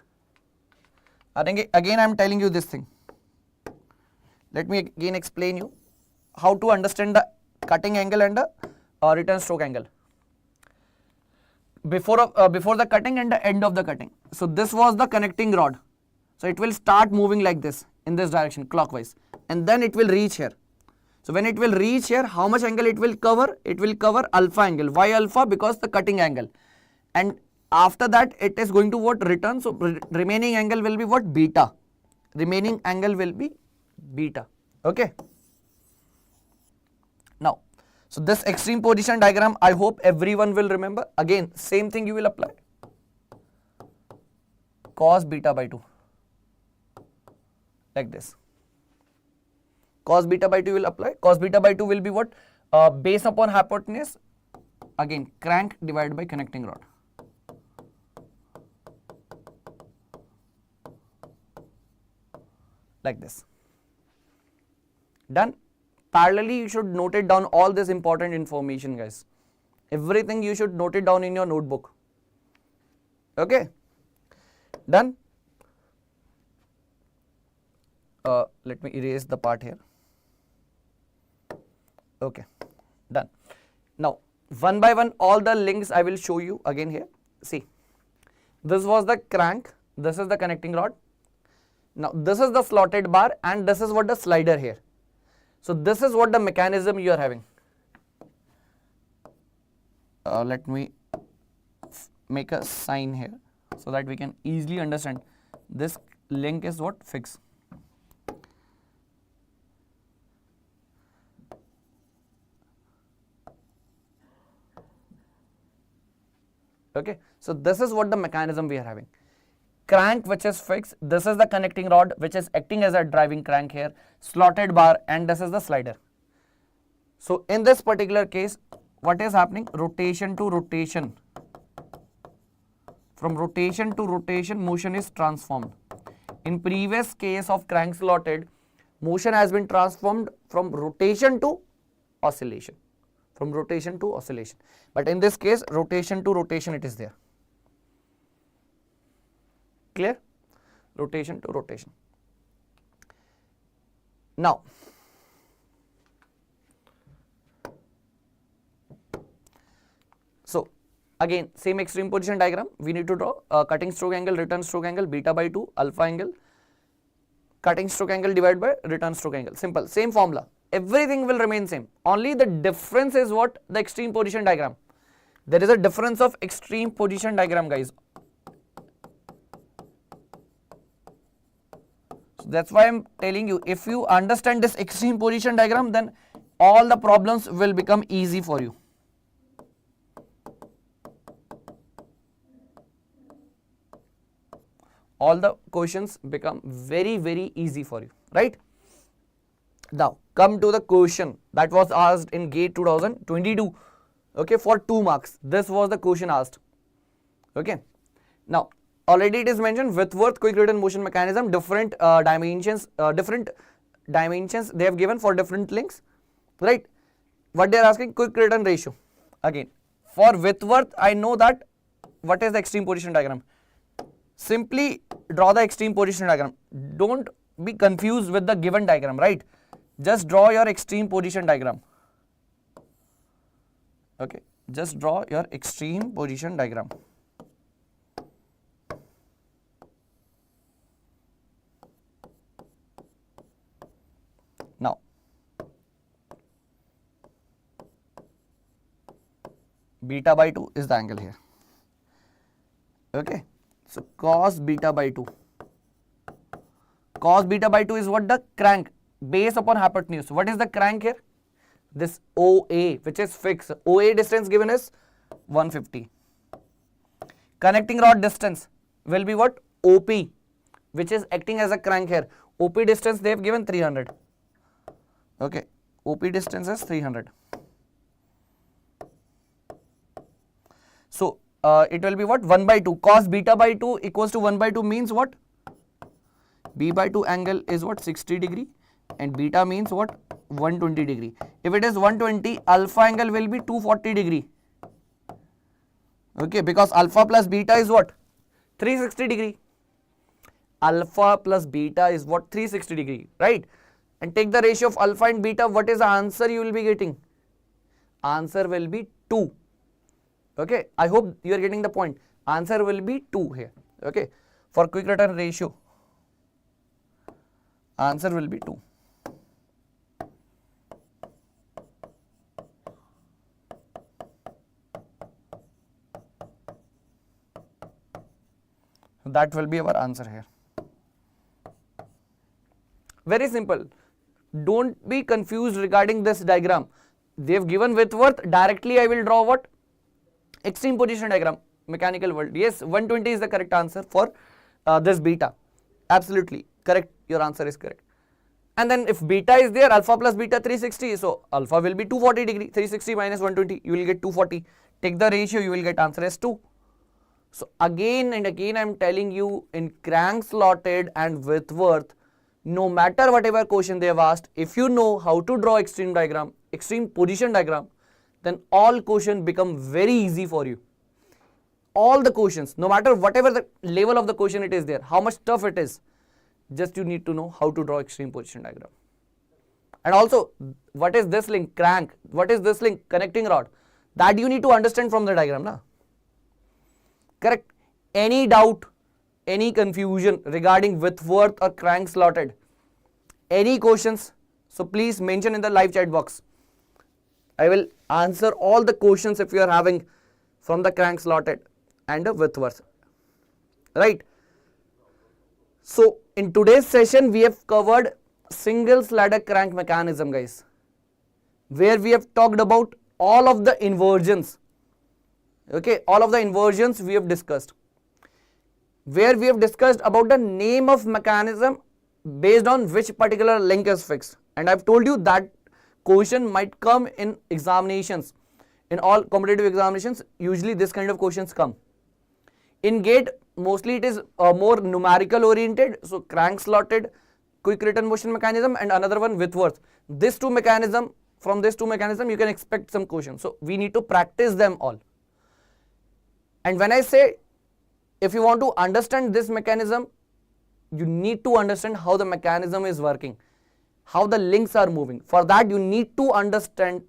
Again I am telling you this thing. Let me again explain you how to understand the cutting angle and the return stroke angle. Before the cutting and the end of the cutting. So this was the connecting rod. So it will start moving like this in this direction clockwise, and then it will reach here. So when it will reach here, how much angle it will cover? It will cover alpha angle. Why alpha? Because the cutting angle. And after that it is going to what? Return. So remaining angle will be what? Beta. Remaining angle will be beta. Okay. Now, so this extreme position diagram I hope everyone will remember. Again, same thing you will apply. Cos beta by 2. Like this. Cos beta by 2 will apply. Cos beta by 2 will be what? Base upon hypotenuse. Again, crank divided by connecting rod. like this. Done. Parallelly, you should note it down, all this important information, guys. Everything you should note it down in your notebook. Okay. Done. Let me erase the part here. Okay. Done. Now, one by one, all the links I will show you again here. See, this was the crank. This is the connecting rod. Now, this is the slotted bar, and this is what the slider here. So, this is what the mechanism you are having. Let me make a sign here so that we can easily understand. This link is what? Fix. Okay, so this is what the mechanism we are having. Crank which is fixed, this is the connecting rod which is acting as a driving crank here, slotted bar, and this is the slider. So in this particular case, what is happening? Rotation to rotation. From rotation to rotation, motion is transformed. In previous case of crank slotted, motion has been transformed from rotation to oscillation. From rotation to oscillation. But in this case, rotation to rotation it is there. Clear? Rotation to rotation. Now, so again, same extreme position diagram, we need to draw cutting stroke angle, return stroke angle, beta by 2, alpha angle, cutting stroke angle divided by return stroke angle. Simple, same formula. Everything will remain same. Only the difference is what? The extreme position diagram. There is a difference of extreme position diagram, guys. So that's why I'm telling you, if you understand this extreme position diagram, then all the problems will become easy for you. All the questions become very, very easy for you, right? Now, come to the question that was asked in GATE 2022, okay, for 2 marks. This was the question asked, okay. Now, already it is mentioned Whitworth quick return motion mechanism, different dimensions they have given for different links, right? What they are asking, quick return ratio. Again, for Whitworth, I know that what is the extreme position diagram. Simply draw the extreme position diagram. Don't be confused with the given diagram, right? Just draw your extreme position diagram. Okay, just draw your extreme position diagram. Now, beta by 2 is the angle here. Okay, so cos beta by 2. Cos beta by 2 is what? The crank. Base upon hypotenuse. What is the crank here? This OA, which is fixed. OA distance given is 150. Connecting rod distance will be what? OP, which is acting as a crank here. OP distance they have given 300. Okay, OP distance is 300. So it will be what? 1 by 2. Cos beta by 2 equals to 1 by 2 means what? B by 2 angle is what? 60 degree. And beta means what? 120 degree. If it is 120, alpha angle will be 240 degree. Okay, because alpha plus beta is what? 360 degree. Alpha plus beta is what? 360 degree, right? And take the ratio of alpha and beta. What is the answer you will be getting? Answer will be 2. Okay, I hope you are getting the point. Answer will be 2 here. Okay, for quick return ratio, answer will be 2. That will be our answer here. Very simple. Don't be confused regarding this diagram. They have given Whitworth. Directly I will draw what? Extreme position diagram, mechanical world. Yes, 120 is the correct answer for this beta. Absolutely correct. Your answer is correct. And then if beta is there, alpha plus beta 360. So alpha will be 240 degree. 360 minus 120, you will get 240. Take the ratio, you will get answer as 2. So again and again I am telling you, in crank slotted and Whitworth, no matter whatever question they have asked, if you know how to draw extreme diagram, extreme position diagram, then all questions become very easy for you. All the questions, no matter whatever the level of the question it is there, how much tough it is, just you need to know how to draw extreme position diagram. And also, what is this link? Crank. What is this link? Connecting rod. That you need to understand from the diagram, na? Correct. Any doubt, any confusion regarding Whitworth or crank slotted, any questions, so please mention in the live chat box. I will answer all the questions if you are having from the crank slotted and the Whitworth. Right. So in today's session, we have covered single slider crank mechanism, guys, where we have talked about all of the inversions. Okay, all of the inversions we have discussed, where we have discussed about the name of mechanism based on which particular link is fixed. And I've told you that question might come in examinations. In all competitive examinations, usually this kind of questions come. In GATE, mostly it is more numerical oriented. So crank slotted, quick return motion mechanism, and another one Whitworth. These two mechanism, from these two mechanism you can expect some questions. So we need to practice them all. And when I say, if you want to understand this mechanism, you need to understand how the mechanism is working, how the links are moving. For that, you need to understand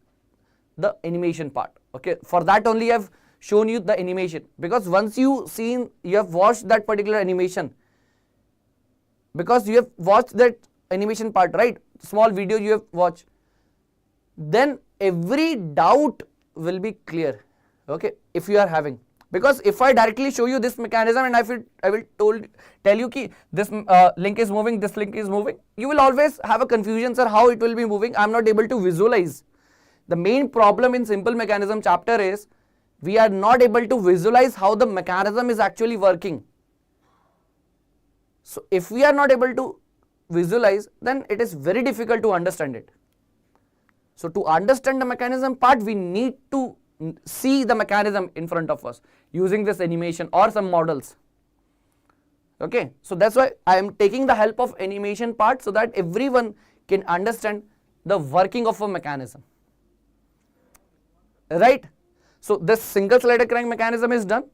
the animation part. Okay, for that only I have shown you the animation, because once you have watched that particular animation, because you have watched that animation part, right? Small video you have watched, then every doubt will be clear. Okay, if you are having. Because if I directly show you this mechanism and I will tell you ki this link is moving, this link is moving, you will always have a confusion, sir, how it will be moving. I am not able to visualize. The main problem in simple mechanism chapter is we are not able to visualize how the mechanism is actually working. So if we are not able to visualize, then it is very difficult to understand it. So to understand the mechanism part, we need to see the mechanism in front of us using this animation or some models. Okay, so that's why I am taking the help of animation part, so that everyone can understand the working of a mechanism. Right? So this single slider crank mechanism is done.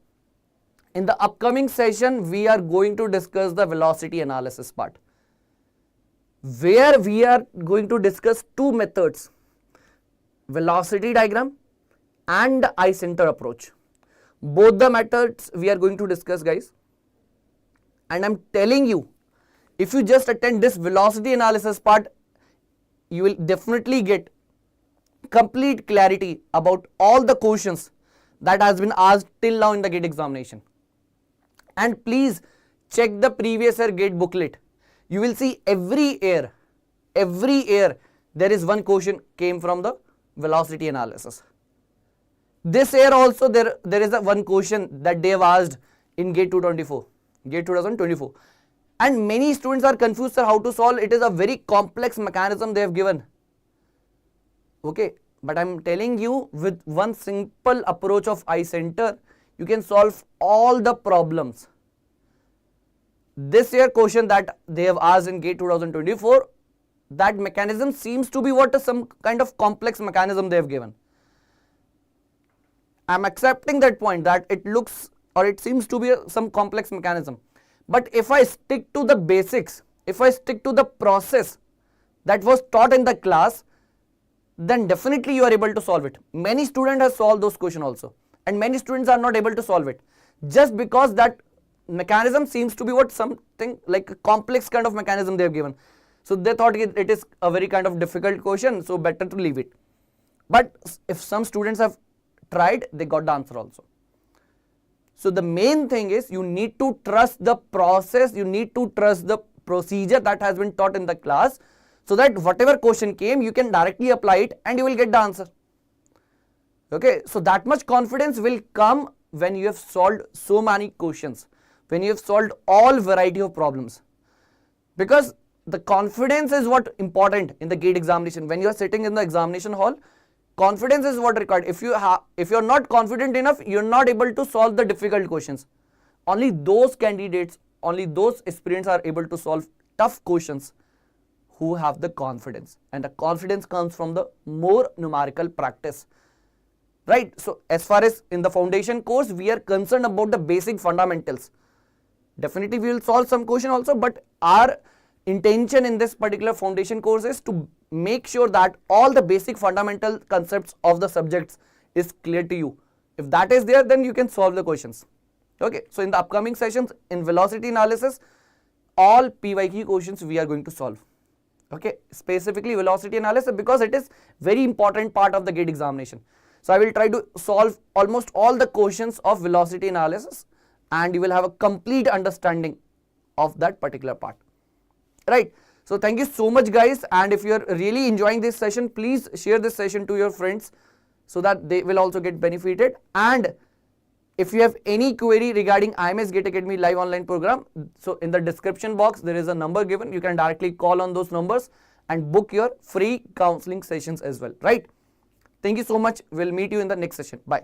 In the upcoming session, we are going to discuss the velocity analysis part, where we are going to discuss two methods: velocity diagram and eye center approach. Both the methods we are going to discuss, guys. And I'm telling you, if you just attend this velocity analysis part, you will definitely get complete clarity about all the questions that has been asked till now in the GATE examination. And please check the previous year GATE booklet. You will see every year there is one question came from the velocity analysis. This year also there is a one question that they have asked in GATE 2024. And many students are confused, sir, how to solve. It is a very complex mechanism they have given. Okay, but I am telling you, with one simple approach of eye center, you can solve all the problems. This year question that they have asked in GATE 2024, that mechanism seems to be some kind of complex mechanism they have given. I am accepting that point, that it looks or it seems to be some complex mechanism. But if I stick to the basics, if I stick to the process that was taught in the class, then definitely you are able to solve it. Many students have solved those questions also, and many students are not able to solve it just because that mechanism seems to be something like a complex kind of mechanism they have given. So they thought it is a very kind of difficult question, so better to leave it. But if some students have tried, they got the answer also. So the main thing is you need to trust the process, you need to trust the procedure that has been taught in the class, so that whatever question came, you can directly apply it and you will get the answer. Okay, so that much confidence will come when you have solved so many questions, when you have solved all variety of problems. Because the confidence is what important in the GATE examination. When you are sitting in the examination hall, confidence is what required. If you are not confident enough, you are not able to solve the difficult questions. Only those candidates, only those aspirants are able to solve tough questions who have the confidence, and the confidence comes from the more numerical practice, right? So as far as in the foundation course, we are concerned about the basic fundamentals. Definitely we will solve some question also, but our intention in this particular foundation course is to make sure that all the basic fundamental concepts of the subjects is clear to you. If that is there, then you can solve the questions. Okay, so in the upcoming sessions in velocity analysis, all PYQ questions we are going to solve. Okay, specifically velocity analysis, because it is very important part of the GATE examination. So I will try to solve almost all the questions of velocity analysis, and you will have a complete understanding of that particular part, right? So thank you so much guys, and if you are really enjoying this session, please share this session to your friends so that they will also get benefited. And if you have any query regarding IMS GATE Academy live online program, so in the description box there is a number given. You can directly call on those numbers and book your free counseling sessions as well, right? Thank you so much. We'll meet you in the next session. Bye.